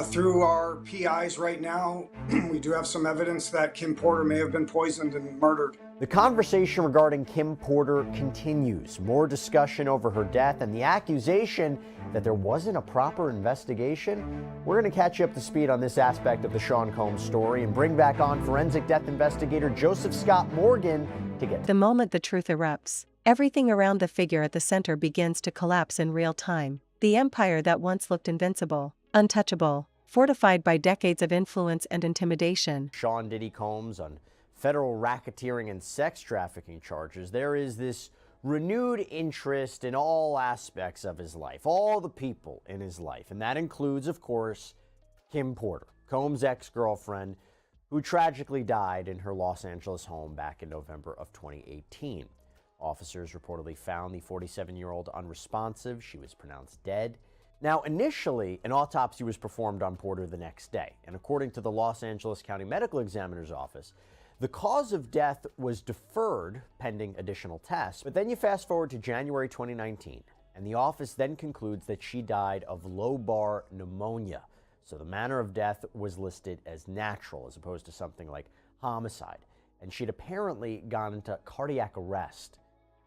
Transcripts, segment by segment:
Through our PIs right now, we do have some evidence that Kim Porter may have been poisoned and murdered. The conversation regarding Kim Porter continues. More discussion over her death and the accusation that there wasn't a proper investigation. We're going to catch you up to speed on this aspect of the Sean Combs story and bring back on forensic death investigator Joseph Scott Morgan to get the moment the truth erupts, everything around the figure at the center begins to collapse in real time. The empire that once looked invincible, untouchable, fortified by decades of influence and intimidation. Sean Diddy Combs on federal racketeering and sex trafficking charges. There is this renewed interest in all aspects of his life, all the people in his life. And that includes, of course, Kim Porter, Combs' ex-girlfriend, who tragically died in her Los Angeles home back in November of 2018. Officers reportedly found the 47-year-old unresponsive. She was pronounced dead. Now, initially, an autopsy was performed on Porter the next day, and according to the Los Angeles County Medical Examiner's Office, the cause of death was deferred pending additional tests. But then you fast forward to January 2019, and the office then concludes that she died of lobar pneumonia. So the manner of death was listed as natural as opposed to something like homicide, and she'd apparently gone into cardiac arrest.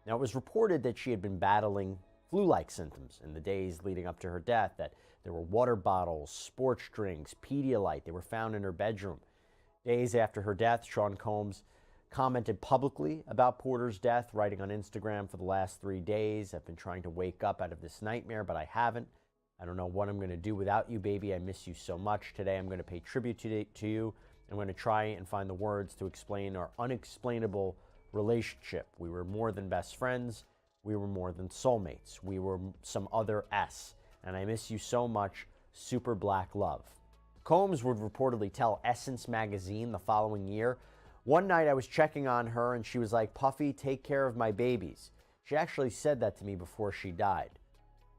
Now, it was reported that she had been battling flu-like symptoms in the days leading up to her death, that there were water bottles, sports drinks, Pedialyte. They were found in her bedroom. Days after her death, Sean Combs commented publicly about Porter's death, writing on Instagram, "For the last 3 days, I've been trying to wake up out of this nightmare, but I haven't. I don't know what I'm going to do without you, baby. I miss you so much. Today I'm going to pay tribute to you. I'm going to try and find the words to explain our unexplainable relationship. We were more than best friends. We were more than soulmates. We were some other S. And I miss you so much. Super Black Love." Combs would reportedly tell Essence magazine the following year, "One night I was checking on her and she was like, 'Puffy, take care of my babies.' She actually said that to me before she died."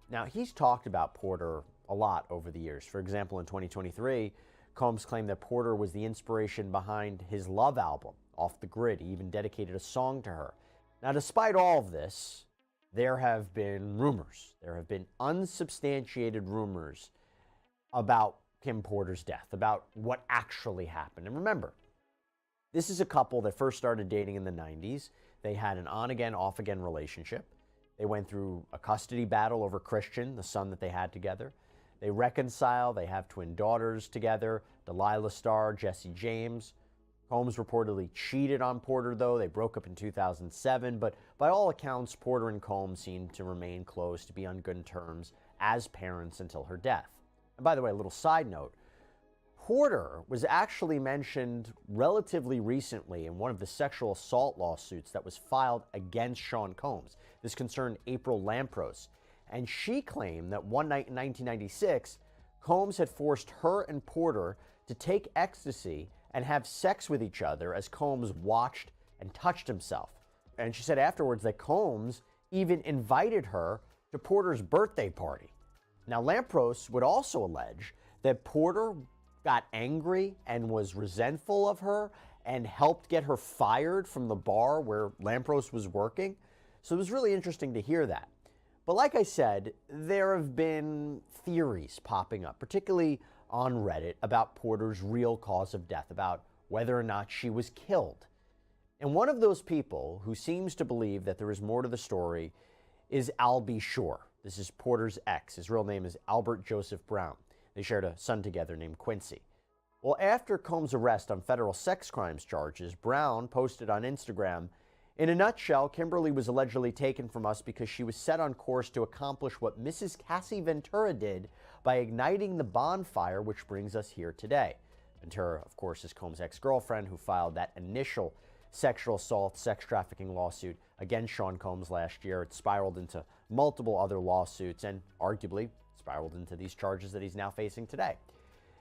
Now, he's talked about Porter a lot over the years. For example, in 2023, Combs claimed that Porter was the inspiration behind his Love album, Off the Grid. He even dedicated a song to her. Now, despite all of this, there have been rumors. There have been unsubstantiated rumors about Kim Porter's death, about what actually happened. And remember, this is a couple that first started dating in the 90s. They had an on-again, off-again relationship. They went through a custody battle over Christian, the son that they had together. They reconcile. They have twin daughters together, Delilah Starr, Jesse James. Combs reportedly cheated on Porter, though. They broke up in 2007, but by all accounts, Porter and Combs seemed to remain close, to be on good terms as parents until her death. And by the way, a little side note, Porter was actually mentioned relatively recently in one of the sexual assault lawsuits that was filed against Sean Combs. This concerned April Lampros, and she claimed that one night in 1996, Combs had forced her and Porter to take ecstasy and have sex with each other as Combs watched and touched himself. And she said afterwards that Combs even invited her to Porter's birthday party. Now, Lampros would also allege that Porter got angry and was resentful of her and helped get her fired from the bar where Lampros was working. So it was really interesting to hear that. But like I said, there have been theories popping up, particularly on Reddit, about Porter's real cause of death, about whether or not she was killed. And one of those people who seems to believe that there is more to the story is Albie Shore. This is Porter's ex. His real name is Albert Joseph Brown. They shared a son together named Quincy. Well, after Combs' arrest on federal sex crimes charges, Brown posted on Instagram, "In a nutshell, Kimberly was allegedly taken from us because she was set on course to accomplish what Mrs. Cassie Ventura did by igniting the bonfire which brings us here today." Ventura, of course, is Combs' ex-girlfriend who filed that initial sexual assault, sex trafficking lawsuit against Sean Combs last year. It spiraled into multiple other lawsuits and arguably spiraled into these charges that he's now facing today.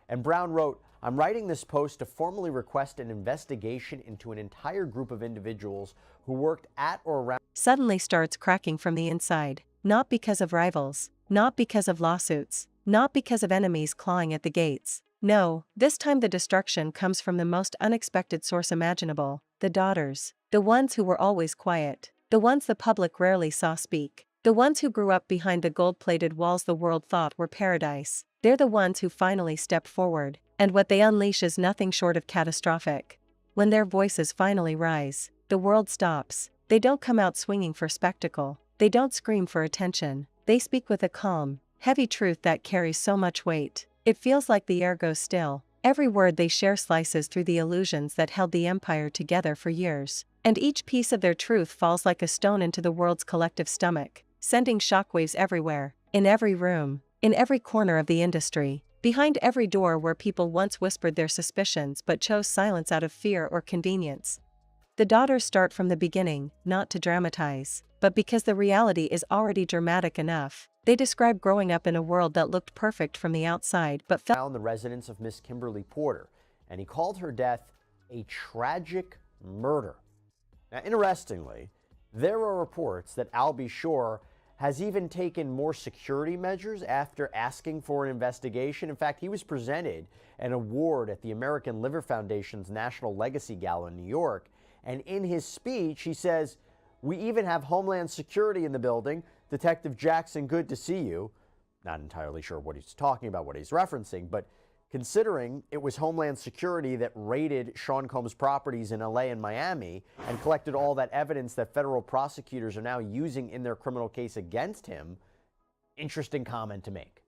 And Brown wrote, "I'm writing this post to formally request an investigation into an entire group of individuals who worked at or around..." Suddenly starts cracking from the inside, not because of rivals, not because of lawsuits, not because of enemies clawing at the gates. No, this time the destruction comes from the most unexpected source imaginable, the daughters. The ones who were always quiet. The ones the public rarely saw speak. The ones who grew up behind the gold-plated walls the world thought were paradise. They're the ones who finally step forward, and what they unleash is nothing short of catastrophic. When their voices finally rise, the world stops. They don't come out swinging for spectacle. They don't scream for attention. They speak with a calm, heavy truth that carries so much weight. It feels like the air goes still. Every word they share slices through the illusions that held the empire together for years. And each piece of their truth falls like a stone into the world's collective stomach, sending shockwaves everywhere, in every room, in every corner of the industry, behind every door where people once whispered their suspicions but chose silence out of fear or convenience. The daughters start from the beginning, not to dramatize, but because the reality is already dramatic enough. They describe growing up in a world that looked perfect from the outside but felt Found the residence of Miss Kimberly Porter, and he called her death a tragic murder. Now, interestingly, there are reports that Albie Shore has even taken more security measures after asking for an investigation. In fact, he was presented an award at the American Liver Foundation's National Legacy Gala in New York. And in his speech, he says, "We even have Homeland Security in the building. Detective Jackson, good to see you." Not entirely sure what he's talking about, what he's referencing, but considering it was Homeland Security that raided Sean Combs' properties in LA and Miami and collected all that evidence that federal prosecutors are now using in their criminal case against him, interesting comment to make.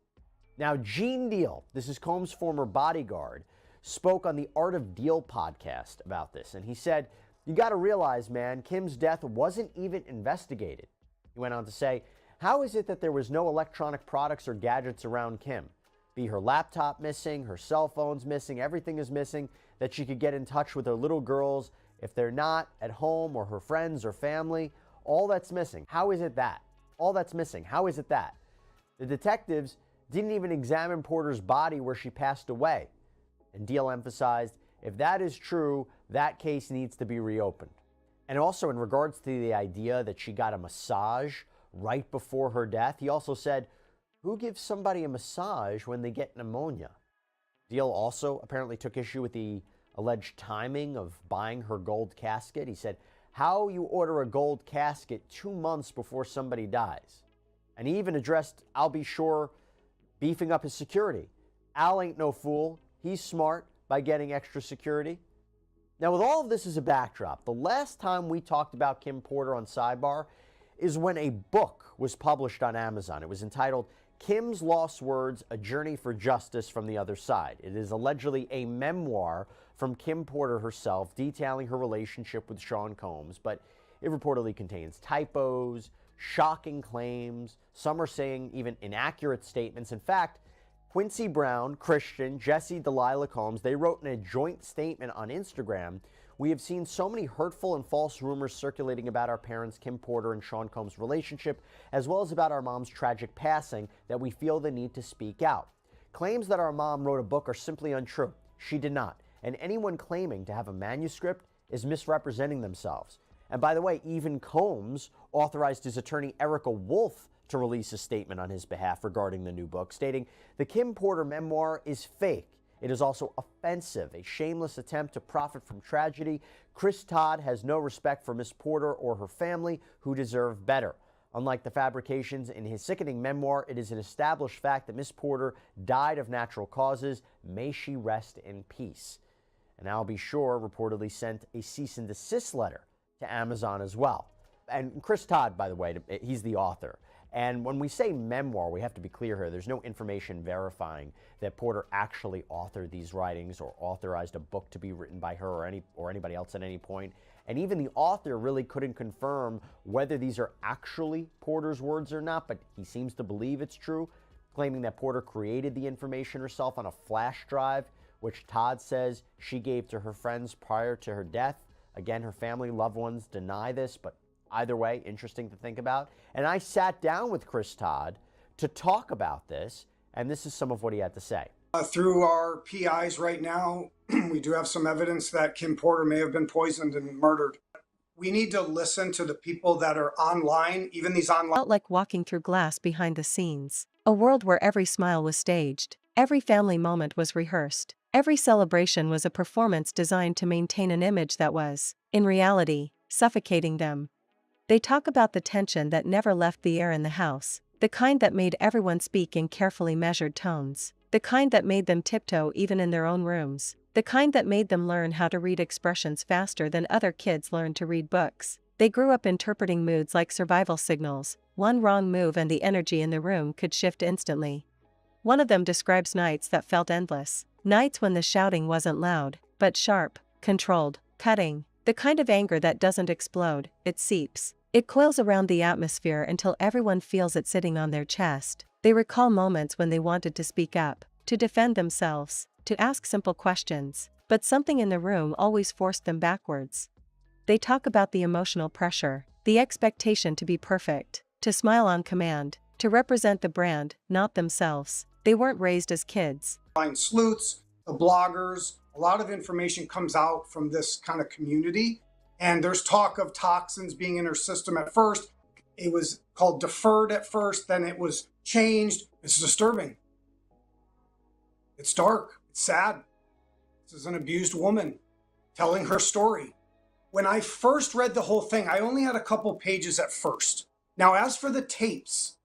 Now, Gene Deal, this is Combs' former bodyguard, spoke on the Art of Deal podcast about this, and he said, "You got to realize, man, Kim's death wasn't even investigated." He went on to say, "How is it that there was no electronic products or gadgets around Kim? Be her laptop missing, her cell phone's missing, everything is missing, that she could get in touch with her little girls if they're not at home, or her friends or family. All that's missing. How is it that? All that's missing. How is it that?" The detectives didn't even examine Porter's body where she passed away. And Deal emphasized, if that is true, that case needs to be reopened. And also in regards to the idea that she got a massage right before her death, he also said, who gives somebody a massage when they get pneumonia? Deal also apparently took issue with the alleged timing of buying her gold casket. He said, how you order a gold casket 2 months before somebody dies? And he even addressed Albie Shore beefing up his security. Al ain't no fool. He's smart by getting extra security. Now, with all of this as a backdrop, the last time we talked about Kim Porter on Sidebar is when a book was published on Amazon. It was entitled Kim's Lost Words, A Journey for Justice from the Other Side. It is allegedly a memoir from Kim Porter herself detailing her relationship with Sean Combs, but it reportedly contains typos, shocking claims, some are saying even inaccurate statements. In fact, Quincy Brown, Christian, Jesse Delilah Combs, they wrote in a joint statement on Instagram, "We have seen so many hurtful and false rumors circulating about our parents, Kim Porter and Sean Combs' relationship, as well as about our mom's tragic passing, that we feel the need to speak out. Claims that our mom wrote a book are simply untrue. She did not. And anyone claiming to have a manuscript is misrepresenting themselves." And by the way, even Combs authorized his attorney Erica Wolf to release a statement on his behalf regarding the new book, stating, "The Kim Porter memoir is fake. It is also offensive, a shameless attempt to profit from tragedy. Chris Todd has no respect for Miss Porter or her family, who deserve better. Unlike the fabrications in his sickening memoir, it is an established fact that Miss Porter died of natural causes. May she rest in peace." And Albie Shore reportedly sent a cease and desist letter to Amazon as well. And Chris Todd, by the way, he's the author. And when we say memoir, we have to be clear here. There's no information verifying that Porter actually authored these writings or authorized a book to be written by her or anybody else at any point. And even the author really couldn't confirm whether these are actually Porter's words or not, but he seems to believe it's true, claiming that Porter created the information herself on a flash drive, which Todd says she gave to her friends prior to her death. Again, her family, loved ones deny this, but either way, interesting to think about. And I sat down with Chris Todd to talk about this, and this is some of what he had to say. Through our PIs right now, we do have some evidence that Kim Porter may have been poisoned and murdered. We need to listen to the people that are online, even these online. Felt like walking through glass behind the scenes. A world where every smile was staged, every family moment was rehearsed, every celebration was a performance designed to maintain an image that was, in reality, suffocating them. They talk about the tension that never left the air in the house, the kind that made everyone speak in carefully measured tones. The kind that made them tiptoe even in their own rooms. The kind that made them learn how to read expressions faster than other kids learned to read books. They grew up interpreting moods like survival signals. One wrong move and the energy in the room could shift instantly. One of them describes nights that felt endless. Nights when the shouting wasn't loud, but sharp, controlled, cutting. The kind of anger that doesn't explode, it seeps. It coils around the atmosphere until everyone feels it sitting on their chest. They recall moments when they wanted to speak up, to defend themselves, to ask simple questions, but something in the room always forced them backwards. They talk about the emotional pressure, the expectation to be perfect, to smile on command, to represent the brand, not themselves. They weren't raised as kids. Sleuths, the bloggers, a lot of information comes out from this kind of community. And there's talk of toxins being in her system at first. It was called deferred at first, then it was changed. It's disturbing. It's dark. It's sad. This is an abused woman telling her story. When I first read the whole thing, I only had a couple pages at first. Now, as for the tapes,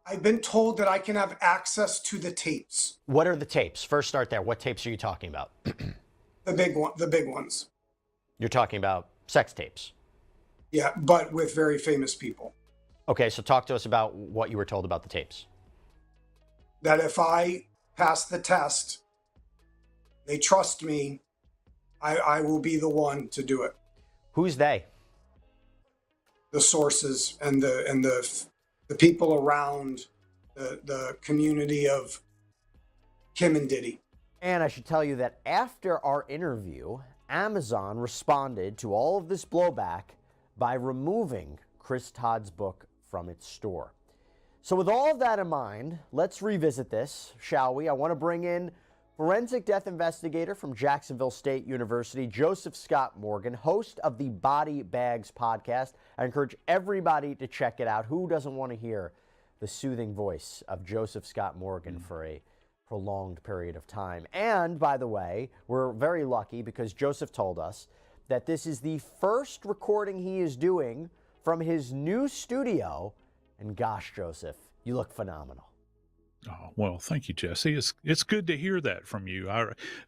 I've been told that I can have access to the tapes. What are the tapes? First, start there. What tapes are you talking about? The big ones. You're talking about sex tapes. Yeah, but with very famous people. Okay, so talk to us about what you were told about the tapes. That if I pass the test, they trust me, I will be the one to do it. Who's they? The sources and the people around the community of Kim and Diddy. And I should tell you that after our interview, Amazon responded to all of this blowback by removing Chris Todd's book from its store. So with all of that in mind, let's revisit this, shall we? I want to bring in forensic death investigator from Jacksonville State University, Joseph Scott Morgan, host of the Body Bags podcast. I encourage everybody to check it out. Who doesn't want to hear the soothing voice of Joseph Scott Morgan for a prolonged period of time? And by the way, we're very lucky because Joseph told us that this is the first recording he is doing from his new studio. And gosh, Joseph, you look phenomenal. Oh, well, thank you, Jesse. It's good to hear that from you.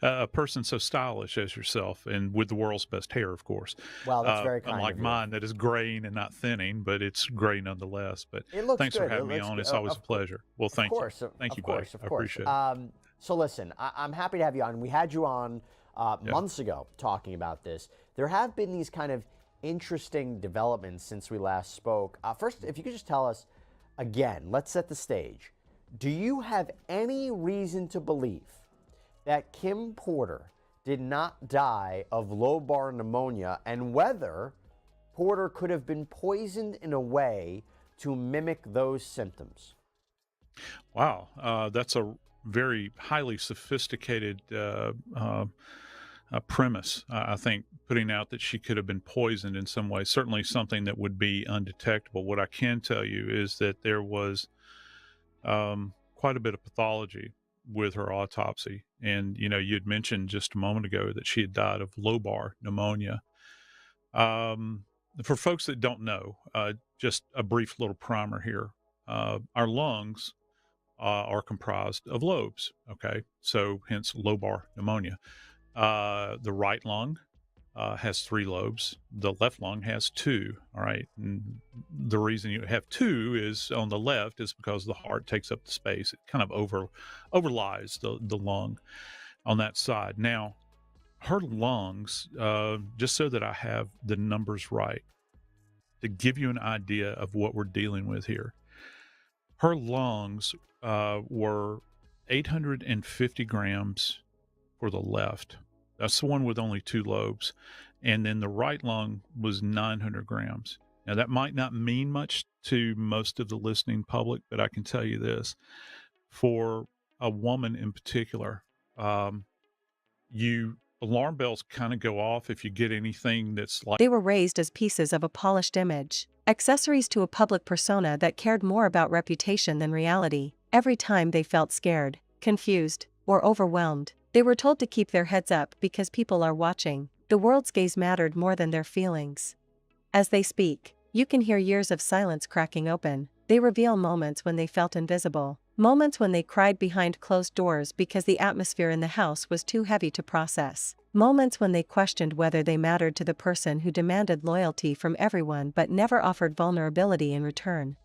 A person so stylish as yourself, and with the world's best hair, of course. Well, that's very kind unlike of you. mine, that is graying and not thinning, but it's gray nonetheless. But It looks thanks good. for having me on. It's always a pleasure. Well, thank you. Thank you, buddy. I appreciate it. So listen, I'm happy to have you on. We had you on months ago talking about this. There have been these kind of interesting developments since we last spoke. First, if you could just tell us, again, let's set the stage. Do you have any reason to believe that Kim Porter did not die of lobar pneumonia, and whether Porter could have been poisoned in a way to mimic those symptoms? Wow, that's a very highly sophisticated premise. I think putting out that she could have been poisoned in some way, certainly something that would be undetectable. What I can tell you is that there was quite a bit of pathology with her autopsy. And, you know, you'd mentioned just a moment ago that she had died of lobar pneumonia. For folks that don't know, just a brief little primer here. Our lungs are comprised of lobes. Okay. So hence lobar pneumonia. The right lung has 3 lobes. The left lung has 2. All right. And the reason you have 2 is on the left is because the heart takes up the space. It kind of overlies the lung on that side. Now, her lungs, just so that I have the numbers right, to give you an idea of what we're dealing with here, her lungs were 850 grams for the left. That's the one with only 2 lobes. And then the right lung was 900 grams. Now, that might not mean much to most of the listening public, but I can tell you this. For a woman in particular, alarm bells kind of go off if you get anything that's like... They were raised as pieces of a polished image, accessories to a public persona that cared more about reputation than reality. Every time they felt scared, confused, or overwhelmed, they were told to keep their heads up because people are watching. The world's gaze mattered more than their feelings. As they speak, you can hear years of silence cracking open. They reveal moments when they felt invisible, Moments when they cried behind closed doors because the atmosphere in the house was too heavy to process. Moments when they questioned whether they mattered to the person who demanded loyalty from everyone but never offered vulnerability in return.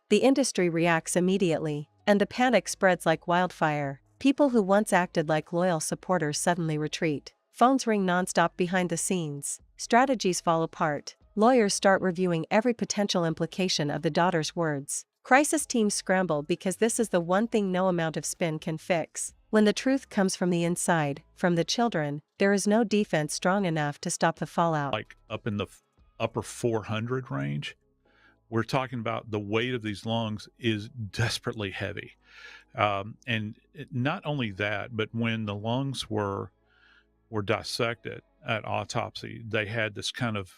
The industry reacts immediately, and the panic spreads like wildfire. People who once acted like loyal supporters suddenly retreat. Phones ring nonstop behind the scenes. Strategies fall apart. Lawyers start reviewing every potential implication of the daughter's words. Crisis teams scramble because this is the one thing no amount of spin can fix. When the truth comes from the inside, from the children, there is no defense strong enough to stop the fallout. Like up in the upper 400 range, we're talking about the weight of these lungs is desperately heavy. Not only that, but when the lungs were dissected at autopsy, they had this kind of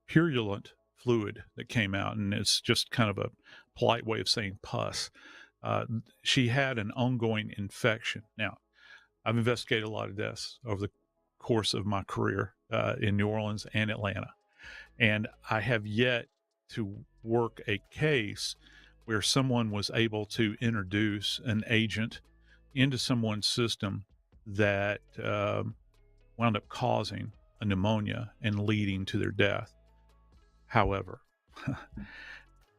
purulent fluid that came out, and it's just kind of a polite way of saying pus. She had an ongoing infection. Now, I've investigated a lot of deaths over the course of my career in New Orleans and Atlanta, and I have yet to work a case where someone was able to introduce an agent into someone's system that wound up causing a pneumonia and leading to their death. However,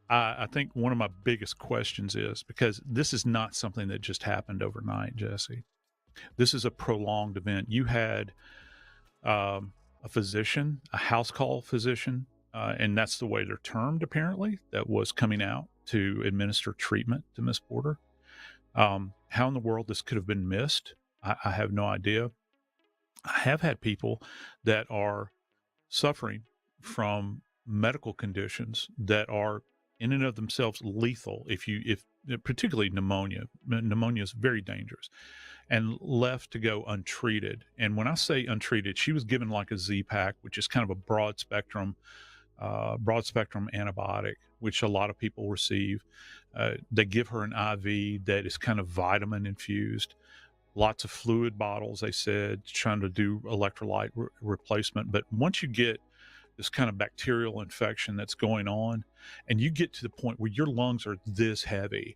I think one of my biggest questions is, because this is not something that just happened overnight, Jesse. This is a prolonged event. You had a physician, a house call physician, and that's the way they're termed apparently, that was coming out to administer treatment to Miss Porter. How in the world this could have been missed, I have no idea. I have had people that are suffering from medical conditions that are in and of themselves lethal. If particularly pneumonia is very dangerous, and left to go untreated. And when I say untreated, she was given like a Z-Pack, which is kind of a broad spectrum antibiotic, which a lot of people receive. They give her an IV that is kind of vitamin infused, lots of fluid bottles, they said, trying to do electrolyte replacement. But once you get this kind of bacterial infection that's going on, and you get to the point where your lungs are this heavy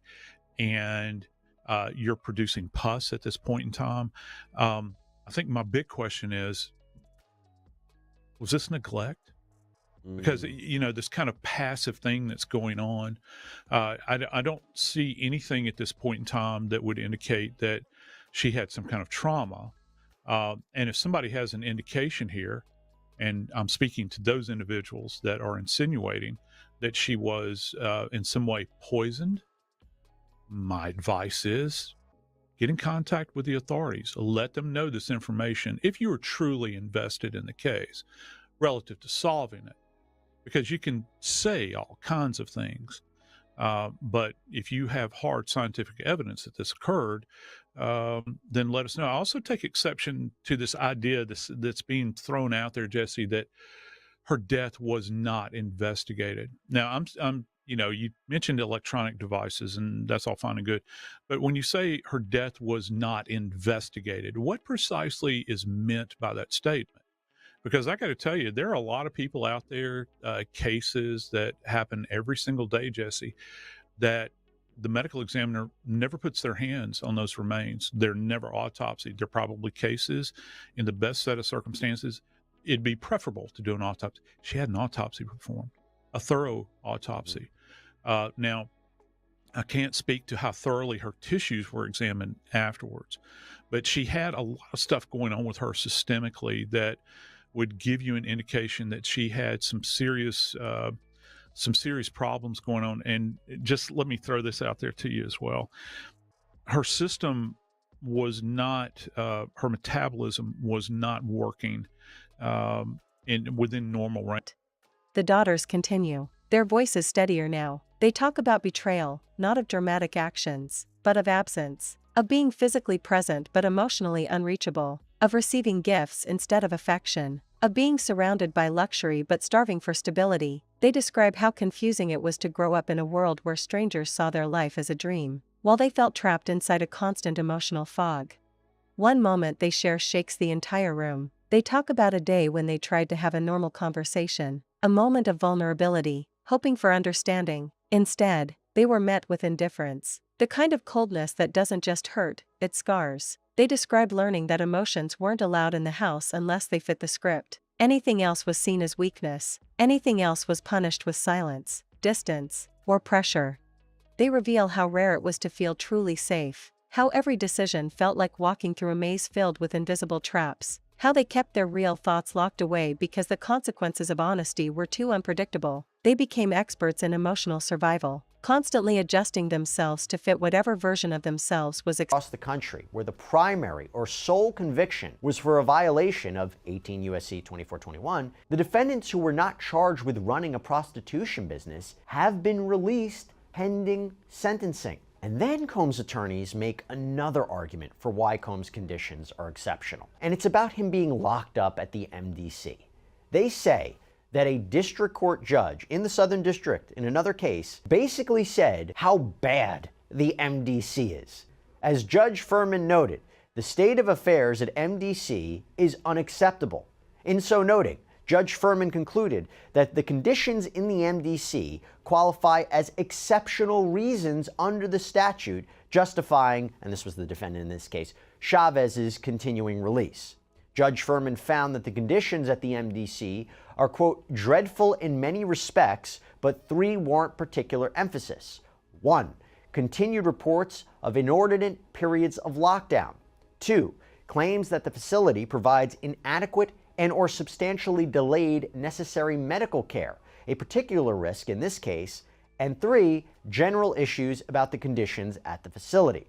and you're producing pus at this point in time, I think my big question is, was this neglect? Because, this kind of passive thing that's going on, I don't see anything at this point in time that would indicate that she had some kind of trauma. And if somebody has an indication here, and I'm speaking to those individuals that are insinuating that she was in some way poisoned, my advice is get in contact with the authorities. Let them know this information if you are truly invested in the case relative to solving it. Because you can say all kinds of things, but if you have hard scientific evidence that this occurred, then let us know. I also take exception to this idea that's being thrown out there, Jesse, that her death was not investigated. Now, you mentioned electronic devices, and that's all fine and good, but when you say her death was not investigated, what precisely is meant by that statement? Because I got to tell you, there are a lot of people out there, cases that happen every single day, Jesse, that the medical examiner never puts their hands on those remains. They're never autopsied. They're probably cases in the best set of circumstances. It'd be preferable to do an autopsy. She had an autopsy performed, a thorough autopsy. Now, I can't speak to how thoroughly her tissues were examined afterwards, but she had a lot of stuff going on with her systemically that would give you an indication that she had some serious problems going on. And just let me throw this out there to you as well. Her system was not, her metabolism was not working within normal range. The daughters continue, their voices steadier now. They talk about betrayal, not of dramatic actions, but of absence, of being physically present but emotionally unreachable, of receiving gifts instead of affection, of being surrounded by luxury but starving for stability. They describe how confusing it was to grow up in a world where strangers saw their life as a dream, while they felt trapped inside a constant emotional fog. One moment they share shakes the entire room. They talk about a day when they tried to have a normal conversation, a moment of vulnerability, hoping for understanding. Instead, they were met with indifference. The kind of coldness that doesn't just hurt, it scars. They described learning that emotions weren't allowed in the house unless they fit the script. Anything else was seen as weakness. Anything else was punished with silence, distance, or pressure. They reveal how rare it was to feel truly safe. How every decision felt like walking through a maze filled with invisible traps. How they kept their real thoughts locked away because the consequences of honesty were too unpredictable. They became experts in emotional survival, constantly adjusting themselves to fit whatever version of themselves was across the country, where the primary or sole conviction was for a violation of 18 U.S.C. 2421, the defendants who were not charged with running a prostitution business have been released pending sentencing. And then Combs' attorneys make another argument for why Combs' conditions are exceptional. And it's about him being locked up at the MDC. They say that a district court judge in the Southern District, in another case, basically said how bad the MDC is. As Judge Furman noted, the state of affairs at MDC is unacceptable. In so noting, Judge Furman concluded that the conditions in the MDC qualify as exceptional reasons under the statute justifying, and this was the defendant in this case, Chavez's continuing release. Judge Furman found that the conditions at the MDC are, quote, dreadful in many respects, but three warrant particular emphasis. 1. Continued reports of inordinate periods of lockdown. 2. Claims that the facility provides inadequate and or substantially delayed necessary medical care, a particular risk in this case. And 3. General issues about the conditions at the facility.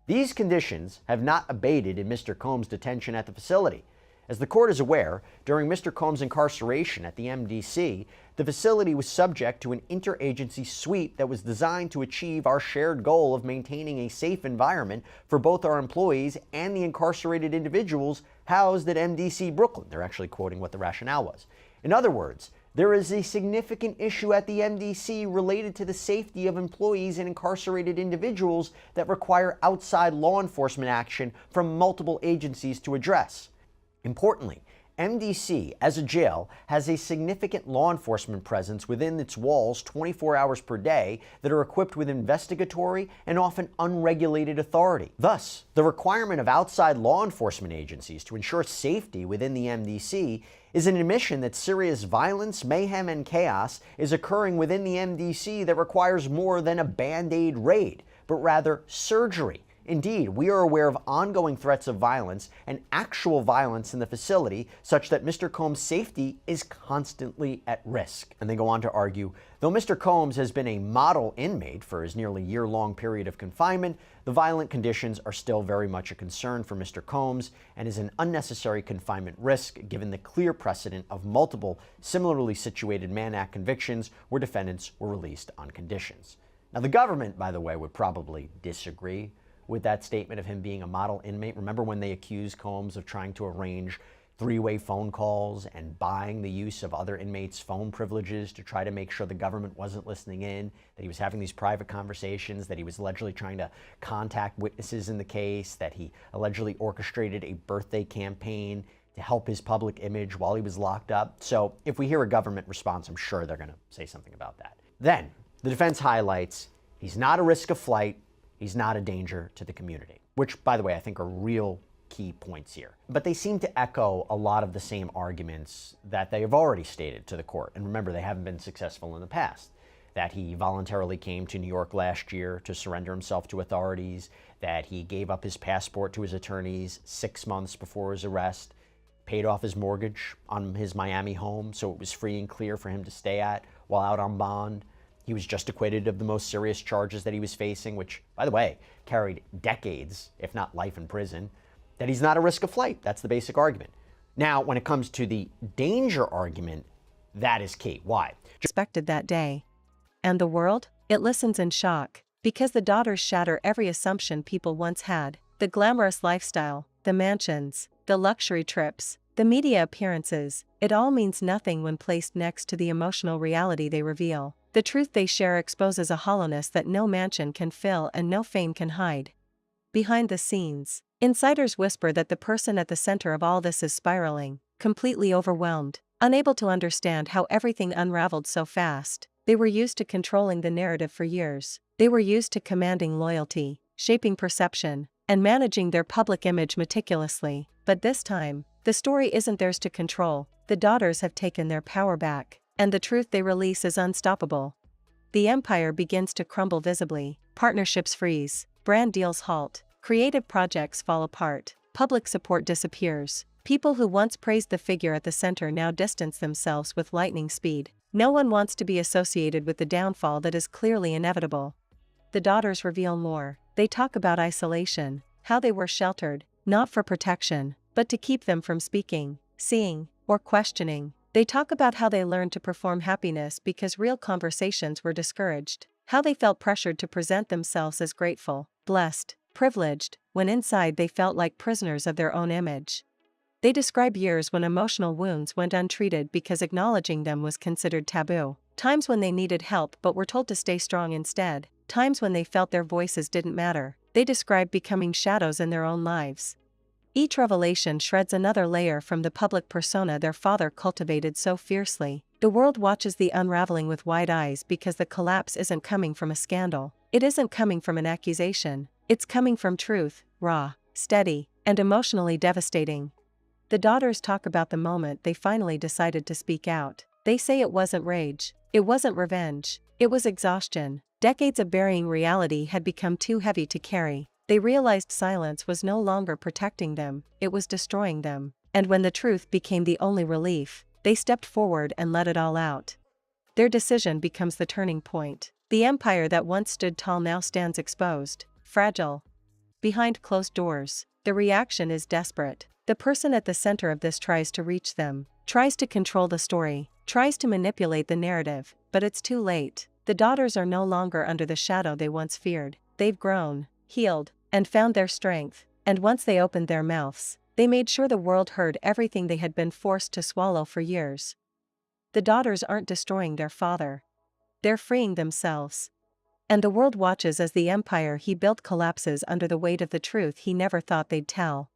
These conditions have not abated in Mr. Combs' detention at the facility. As the court is aware, during Mr. Combs' incarceration at the MDC, the facility was subject to an interagency suite that was designed to achieve our shared goal of maintaining a safe environment for both our employees and the incarcerated individuals housed at MDC Brooklyn. They're actually quoting what the rationale was. In other words, there is a significant issue at the MDC related to the safety of employees and incarcerated individuals that require outside law enforcement action from multiple agencies to address. Importantly, MDC, as a jail, has a significant law enforcement presence within its walls 24 hours per day that are equipped with investigatory and often unregulated authority. Thus, the requirement of outside law enforcement agencies to ensure safety within the MDC is an admission that serious violence, mayhem, and chaos is occurring within the MDC that requires more than a Band-Aid raid, but rather surgery. Indeed, we are aware of ongoing threats of violence and actual violence in the facility such that Mr. Combs' safety is constantly at risk. And they go on to argue, though Mr. Combs has been a model inmate for his nearly year-long period of confinement, the violent conditions are still very much a concern for Mr. Combs and is an unnecessary confinement risk given the clear precedent of multiple similarly situated Mann Act convictions where defendants were released on conditions. Now, the government, by the way, would probably disagree with that statement of him being a model inmate. Remember when they accused Combs of trying to arrange three-way phone calls and buying the use of other inmates' phone privileges to try to make sure the government wasn't listening in, that he was having these private conversations, that he was allegedly trying to contact witnesses in the case, that he allegedly orchestrated a birthday campaign to help his public image while he was locked up. So if we hear a government response, I'm sure they're going to say something about that. Then the defense highlights he's not a risk of flight, he's not a danger to the community, which, by the way, I think are real key points here. But they seem to echo a lot of the same arguments that they have already stated to the court. And remember, they haven't been successful in the past. That he voluntarily came to New York last year to surrender himself to authorities, that he gave up his passport to his attorneys 6 months before his arrest, paid off his mortgage on his Miami home so it was free and clear for him to stay at while out on bond. He was just acquitted of the most serious charges that he was facing, which, by the way, carried decades, if not life in prison, that he's not a risk of flight. That's the basic argument. Now, when it comes to the danger argument, that is key. Why? Expected that day. And the world? It listens in shock, because the daughters shatter every assumption people once had. The glamorous lifestyle, the mansions, the luxury trips, the media appearances, it all means nothing when placed next to the emotional reality they reveal. The truth they share exposes a hollowness that no mansion can fill and no fame can hide. Behind the scenes, insiders whisper that the person at the center of all this is spiraling, completely overwhelmed, unable to understand how everything unraveled so fast. They were used to controlling the narrative for years. They were used to commanding loyalty, shaping perception, and managing their public image meticulously. But this time, the story isn't theirs to control. The daughters have taken their power back, and the truth they release is unstoppable. The empire begins to crumble visibly. Partnerships freeze, brand deals halt, creative projects fall apart, public support disappears. People who once praised the figure at the center now distance themselves with lightning speed. No one wants to be associated with the downfall that is clearly inevitable. The daughters reveal more. They talk about isolation, how they were sheltered, not for protection, but to keep them from speaking, seeing, or questioning. They talk about how they learned to perform happiness because real conversations were discouraged, how they felt pressured to present themselves as grateful, blessed, privileged, when inside they felt like prisoners of their own image. They describe years when emotional wounds went untreated because acknowledging them was considered taboo, times when they needed help but were told to stay strong instead, times when they felt their voices didn't matter. They describe becoming shadows in their own lives. Each revelation shreds another layer from the public persona their father cultivated so fiercely. The world watches the unraveling with wide eyes because the collapse isn't coming from a scandal. It isn't coming from an accusation. It's coming from truth, raw, steady, and emotionally devastating. The daughters talk about the moment they finally decided to speak out. They say it wasn't rage, it wasn't revenge, it was exhaustion. Decades of burying reality had become too heavy to carry. They realized silence was no longer protecting them, it was destroying them. And when the truth became the only relief, they stepped forward and let it all out. Their decision becomes the turning point. The empire that once stood tall now stands exposed, fragile. Behind closed doors, the reaction is desperate. The person at the center of this tries to reach them, tries to control the story, tries to manipulate the narrative, but it's too late. The daughters are no longer under the shadow they once feared. They've grown, healed, and found their strength, and once they opened their mouths, they made sure the world heard everything they had been forced to swallow for years. The daughters aren't destroying their father. They're freeing themselves. And the world watches as the empire he built collapses under the weight of the truth he never thought they'd tell.